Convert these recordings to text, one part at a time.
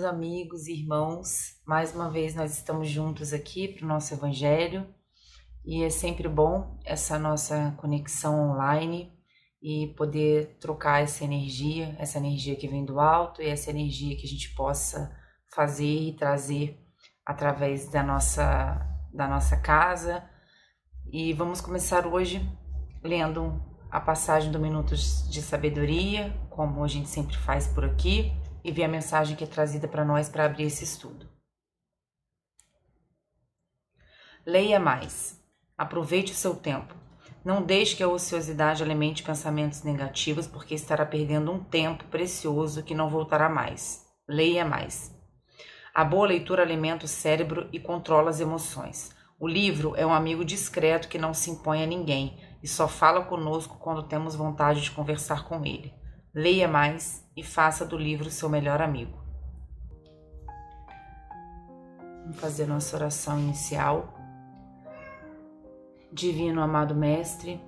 amigos e irmãos, mais uma vez nós estamos juntos aqui para o nosso Evangelho e é sempre bom essa nossa conexão online e poder trocar essa energia que vem do alto e essa energia que a gente possa fazer e trazer através da nossa casa. E vamos começar hoje lendo a passagem do Minutos de Sabedoria, como a gente sempre faz por aqui, e ver a mensagem que é trazida para nós para abrir esse estudo. Leia mais. Aproveite o seu tempo. Não deixe que a ociosidade alimente pensamentos negativos, porque estará perdendo um tempo precioso que não voltará mais. Leia mais. A boa leitura alimenta o cérebro e controla as emoções. O livro é um amigo discreto que não se impõe a ninguém e só fala conosco quando temos vontade de conversar com ele. Leia mais e faça do livro seu melhor amigo. Vamos fazer nossa oração inicial. Divino amado Mestre,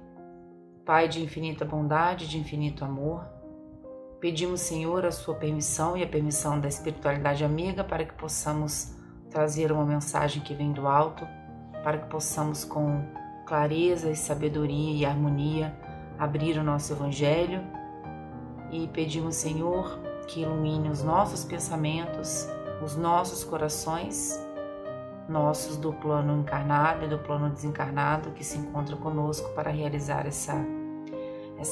Pai de infinita bondade, de infinito amor, pedimos, Senhor, a sua permissão e a permissão da espiritualidade amiga para que possamos trazer uma mensagem que vem do alto, para que possamos com clareza e sabedoria e harmonia abrir o nosso Evangelho. E pedimos, Senhor, que ilumine os nossos pensamentos, os nossos corações, nossos do plano encarnado e do plano desencarnado, que se encontra conosco para realizar essa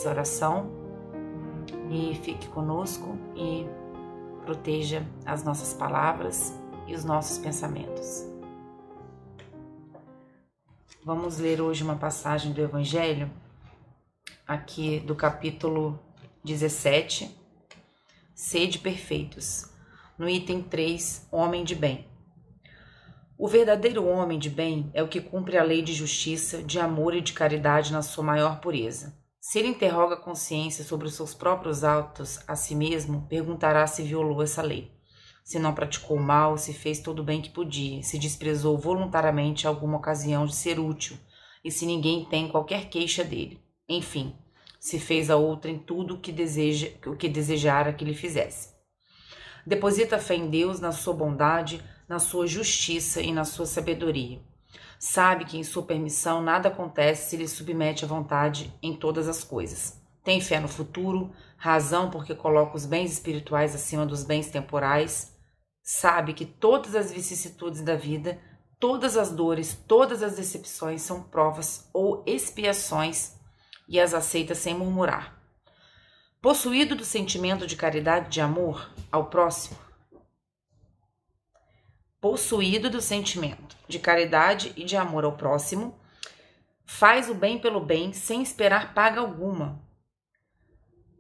oração. E fique conosco e proteja as nossas palavras e os nossos pensamentos. Vamos ler hoje uma passagem do Evangelho, aqui do capítulo 17, Sede perfeitos, no item 3, Homem de Bem. O verdadeiro homem de bem é o que cumpre a lei de justiça, de amor e de caridade na sua maior pureza. Se ele interroga a consciência sobre os seus próprios atos a si mesmo, perguntará se violou essa lei. Se não praticou mal, se fez todo o bem que podia, se desprezou voluntariamente alguma ocasião de ser útil, e se ninguém tem qualquer queixa dele. Enfim, se fez a outrem tudo o que desejara que lhe fizesse. Deposita fé em Deus, na sua bondade, na sua justiça e na sua sabedoria. Sabe que em sua permissão nada acontece se lhe submete à vontade em todas as coisas. Tem fé no futuro, razão porque coloca os bens espirituais acima dos bens temporais. Sabe que todas as vicissitudes da vida, todas as dores, todas as decepções são provas ou expiações e as aceita sem murmurar. Possuído do sentimento de caridade e de amor ao próximo, faz o bem pelo bem sem esperar paga alguma.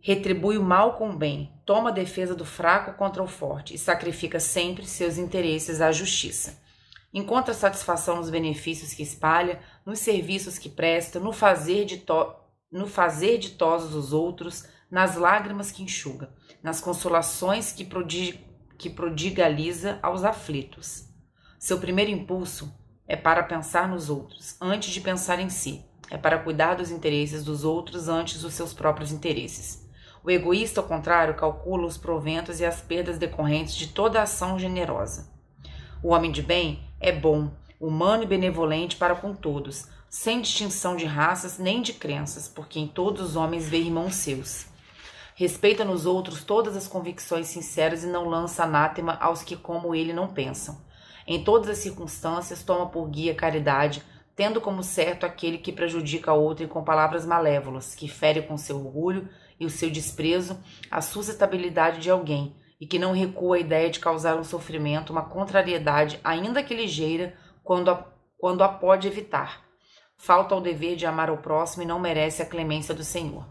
Retribui o mal com o bem, toma a defesa do fraco contra o forte e sacrifica sempre seus interesses à justiça. Encontra satisfação nos benefícios que espalha, nos serviços que presta, no fazer ditosos os outros, nas lágrimas que enxuga, nas consolações que prodigaliza aos aflitos. Seu primeiro impulso é para pensar nos outros, antes de pensar em si. É para cuidar dos interesses dos outros antes dos seus próprios interesses. O egoísta, ao contrário, calcula os proventos e as perdas decorrentes de toda ação generosa. O homem de bem é bom, humano e benevolente para com todos, sem distinção de raças nem de crenças, porque em todos os homens vê irmãos seus. Respeita nos outros todas as convicções sinceras e não lança anátema aos que como ele não pensam. Em todas as circunstâncias toma por guia a caridade, tendo como certo aquele que prejudica a outrem com palavras malévolas, que fere com seu orgulho e o seu desprezo a suscetabilidade de alguém, e que não recua a ideia de causar um sofrimento, uma contrariedade, ainda que ligeira, quando a pode evitar. Falta ao dever de amar ao próximo e não merece a clemência do Senhor.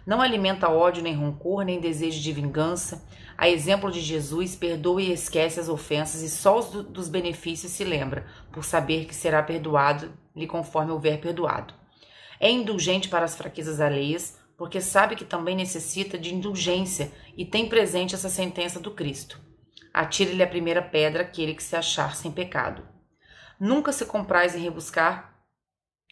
Não alimenta ódio, nem rancor, nem desejo de vingança. A exemplo de Jesus, perdoa e esquece as ofensas e só dos benefícios se lembra, por saber que será perdoado-lhe conforme houver perdoado. É indulgente para as fraquezas alheias, porque sabe que também necessita de indulgência e tem presente essa sentença do Cristo. Atire-lhe a primeira pedra aquele que se achar sem pecado. Nunca se compraz em rebuscar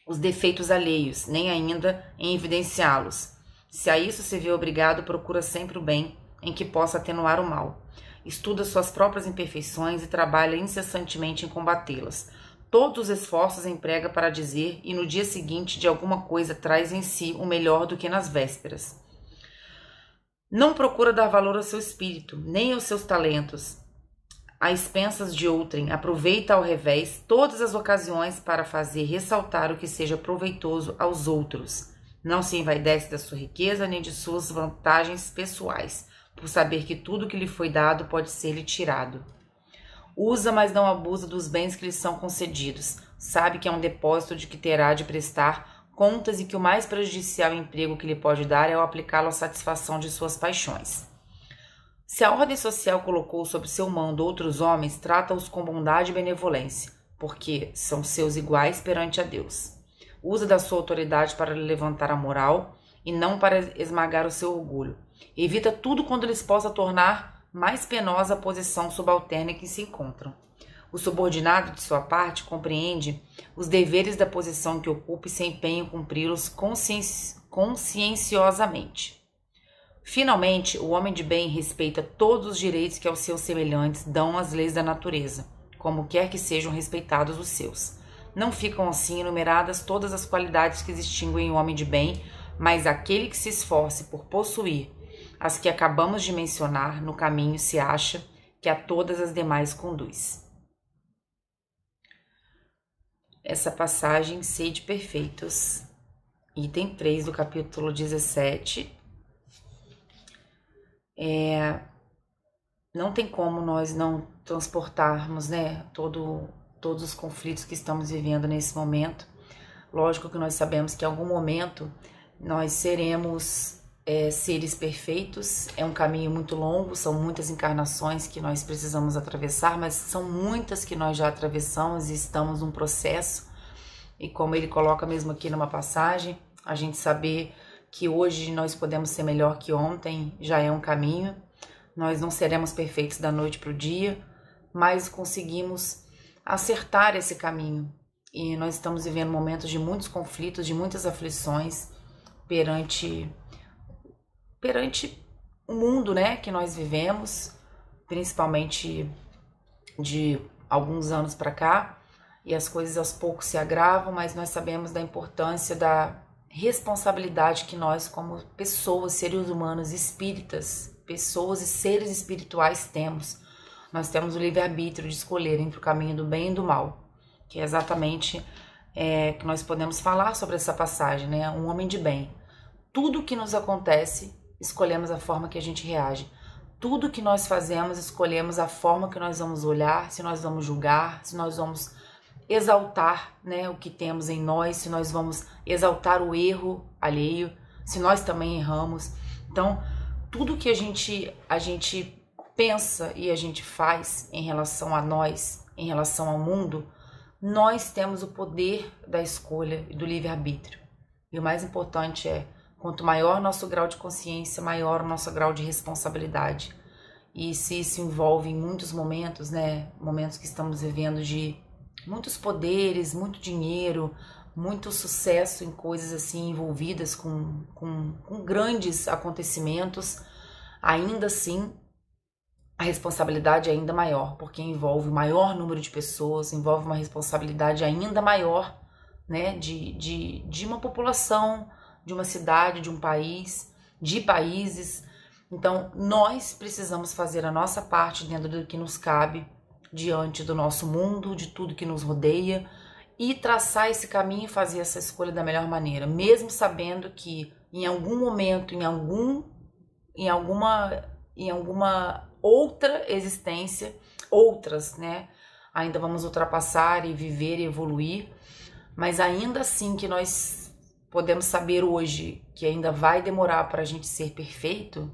os defeitos alheios, nem ainda em evidenciá-los. Se a isso se vê obrigado, procura sempre o bem, em que possa atenuar o mal. estuda suas próprias imperfeições e trabalha incessantemente em combatê-las. Todos os esforços emprega para dizer e no dia seguinte de alguma coisa traz em si o melhor do que nas vésperas. Não procura dar valor ao seu espírito, nem aos seus talentos, a expensas de outrem, aproveita ao revés todas as ocasiões para fazer ressaltar o que seja proveitoso aos outros. Não se envaidece da sua riqueza nem de suas vantagens pessoais, por saber que tudo que lhe foi dado pode ser-lhe tirado. Usa, mas não abusa dos bens que lhe são concedidos. Sabe que é um depósito de que terá de prestar contas e que o mais prejudicial emprego que lhe pode dar é o aplicá-lo à satisfação de suas paixões. Se a ordem social colocou sob seu mando outros homens, trata-os com bondade e benevolência, porque são seus iguais perante a Deus. Usa da sua autoridade para levantar a moral e não para esmagar o seu orgulho. Evita tudo quando lhes possa tornar mais penosa a posição subalterna em que se encontram. O subordinado, de sua parte, compreende os deveres da posição que ocupa e se empenha em cumpri-los conscienciosamente. Finalmente, o homem de bem respeita todos os direitos que aos seus semelhantes dão as leis da natureza, como quer que sejam respeitados os seus. Não ficam assim enumeradas todas as qualidades que distinguem o homem de bem, mas aquele que se esforce por possuir as que acabamos de mencionar no caminho se acha que a todas as demais conduz. Essa passagem, Sede Perfeitos, item 3 do capítulo 17. Não tem como nós não transportarmos, né, todos os conflitos que estamos vivendo nesse momento. Lógico que nós sabemos que em algum momento nós seremos seres perfeitos. É um caminho muito longo, são muitas encarnações que nós precisamos atravessar, mas são muitas que nós já atravessamos e estamos num processo. E como ele coloca mesmo aqui numa passagem, a gente saber que hoje nós podemos ser melhor que ontem já é um caminho. Nós não seremos perfeitos da noite para o dia, mas conseguimos acertar esse caminho. E nós estamos vivendo momentos de muitos conflitos, de muitas aflições perante o mundo, né, que nós vivemos, principalmente de alguns anos para cá, e as coisas aos poucos se agravam, mas nós sabemos da importância da responsabilidade que nós, como pessoas, seres humanos, espíritas, pessoas e seres espirituais temos. Nós temos o livre-arbítrio de escolher entre o caminho do bem e do mal, que é exatamente que nós podemos falar sobre essa passagem, né? Um homem de bem. Tudo que nos acontece, escolhemos a forma que a gente reage. Tudo que nós fazemos, escolhemos a forma que nós vamos olhar, se nós vamos julgar, se nós vamos exaltar, né, o que temos em nós, se nós vamos exaltar o erro alheio, se nós também erramos. Então, tudo que a gente pensa e a gente faz em relação a nós, em relação ao mundo, nós temos o poder da escolha e do livre-arbítrio. E o mais importante é, quanto maior nosso grau de consciência, maior o nosso grau de responsabilidade. E se isso envolve em muitos momentos, né, momentos que estamos vivendo de muitos poderes, muito dinheiro, muito sucesso em coisas assim envolvidas com grandes acontecimentos, ainda assim a responsabilidade é ainda maior, porque envolve o maior número de pessoas, envolve uma responsabilidade ainda maior, né, de uma população, de uma cidade, de um país, de países. Então, nós precisamos fazer a nossa parte dentro do que nos cabe, diante do nosso mundo, de tudo que nos rodeia, e traçar esse caminho e fazer essa escolha da melhor maneira, mesmo sabendo que em algum momento, em alguma outra existência, outras, né, ainda vamos ultrapassar e viver e evoluir, mas ainda assim que nós podemos saber hoje que ainda vai demorar para a gente ser perfeito,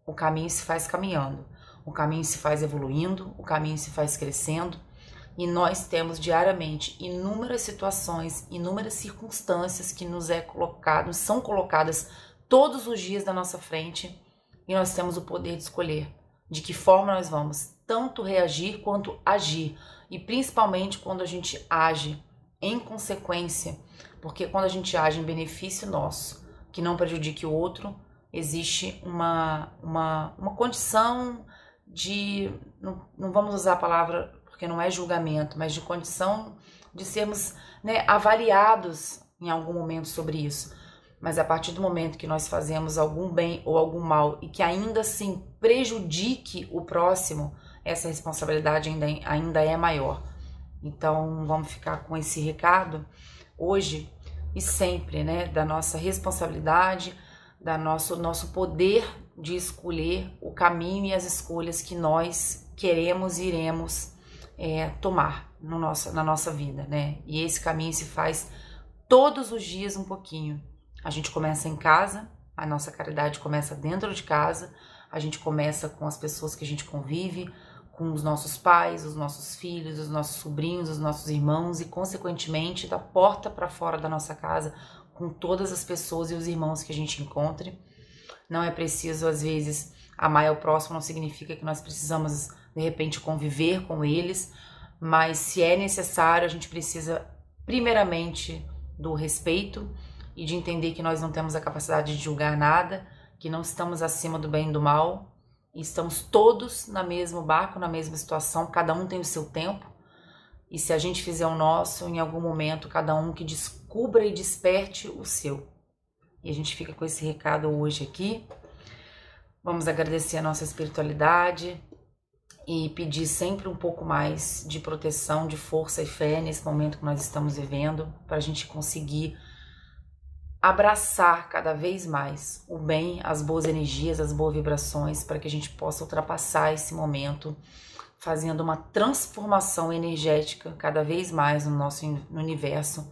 o caminho se faz caminhando. O caminho se faz evoluindo, o caminho se faz crescendo, e nós temos diariamente inúmeras situações, inúmeras circunstâncias que nos são colocadas todos os dias na nossa frente, e nós temos o poder de escolher de que forma nós vamos tanto reagir quanto agir, e principalmente quando a gente age em consequência, porque quando a gente age em benefício nosso, que não prejudique o outro, existe uma condição não vamos usar a palavra porque não é julgamento, mas de condição de sermos, né, avaliados em algum momento sobre isso. Mas a partir do momento que nós fazemos algum bem ou algum mal e que ainda assim prejudique o próximo, essa responsabilidade ainda é maior. Então vamos ficar com esse recado hoje e sempre, né, da nossa responsabilidade, da nosso poder de escolher o caminho e as escolhas que nós queremos e iremos tomar na nossa vida, né? E esse caminho se faz todos os dias um pouquinho. A gente começa em casa, a nossa caridade começa dentro de casa, a gente começa com as pessoas que a gente convive, com os nossos pais, os nossos filhos, os nossos sobrinhos, os nossos irmãos e, consequentemente, da porta para fora da nossa casa, com todas as pessoas e os irmãos que a gente encontre. Não é preciso, às vezes, amar ao próximo, não significa que nós precisamos, de repente, conviver com eles, mas se é necessário, a gente precisa, primeiramente, do respeito e de entender que nós não temos a capacidade de julgar nada, que não estamos acima do bem e do mal, e estamos todos no mesmo barco, na mesma situação, cada um tem o seu tempo, e se a gente fizer o nosso, em algum momento, cada um que descubra e desperte o seu. E a gente fica com esse recado hoje aqui. Vamos agradecer a nossa espiritualidade e pedir sempre um pouco mais de proteção, de força e fé nesse momento que nós estamos vivendo, para a gente conseguir abraçar cada vez mais o bem, as boas energias, as boas vibrações, para que a gente possa ultrapassar esse momento, fazendo uma transformação energética cada vez mais no nosso universo,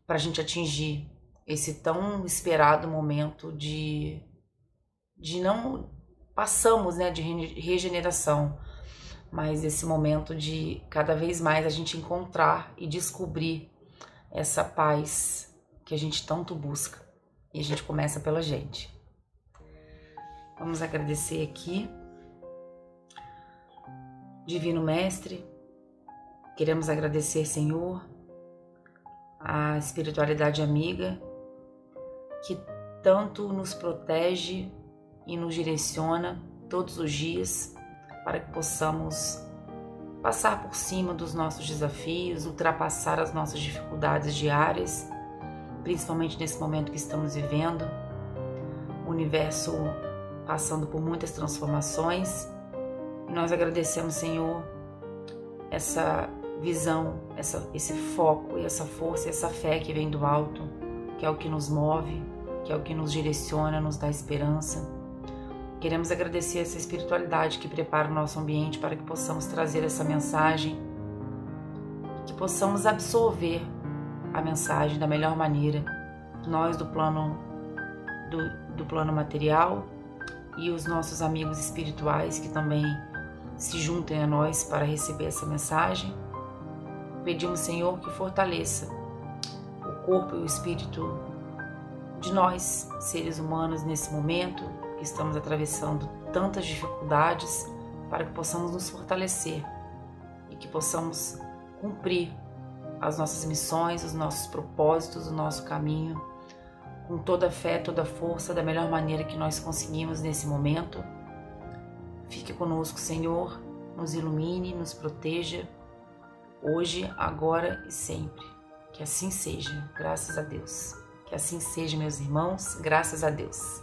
para a gente atingir esse tão esperado momento de não passamos, né, de regeneração, mas esse momento de cada vez mais a gente encontrar e descobrir essa paz que a gente tanto busca. E a gente começa pela gente. Vamos agradecer aqui, Divino Mestre. Queremos agradecer, Senhor, a espiritualidade amiga que tanto nos protege e nos direciona todos os dias para que possamos passar por cima dos nossos desafios, ultrapassar as nossas dificuldades diárias, principalmente nesse momento que estamos vivendo, o universo passando por muitas transformações. E nós agradecemos, Senhor, essa visão, esse foco e essa força, essa fé que vem do alto, que é o que nos move, que é o que nos direciona, nos dá esperança. Queremos agradecer essa espiritualidade que prepara o nosso ambiente para que possamos trazer essa mensagem, que possamos absorver a mensagem da melhor maneira, nós do plano material e os nossos amigos espirituais que também se juntem a nós para receber essa mensagem. Pedimos, Senhor, que fortaleça o corpo e o espírito de nós, seres humanos, nesse momento que estamos atravessando tantas dificuldades, para que possamos nos fortalecer e que possamos cumprir as nossas missões, os nossos propósitos, o nosso caminho, com toda a fé, toda a força, da melhor maneira que nós conseguimos nesse momento. Fique conosco, Senhor, nos ilumine, nos proteja, hoje, agora e sempre. Que assim seja, graças a Deus. Que assim seja, meus irmãos, graças a Deus.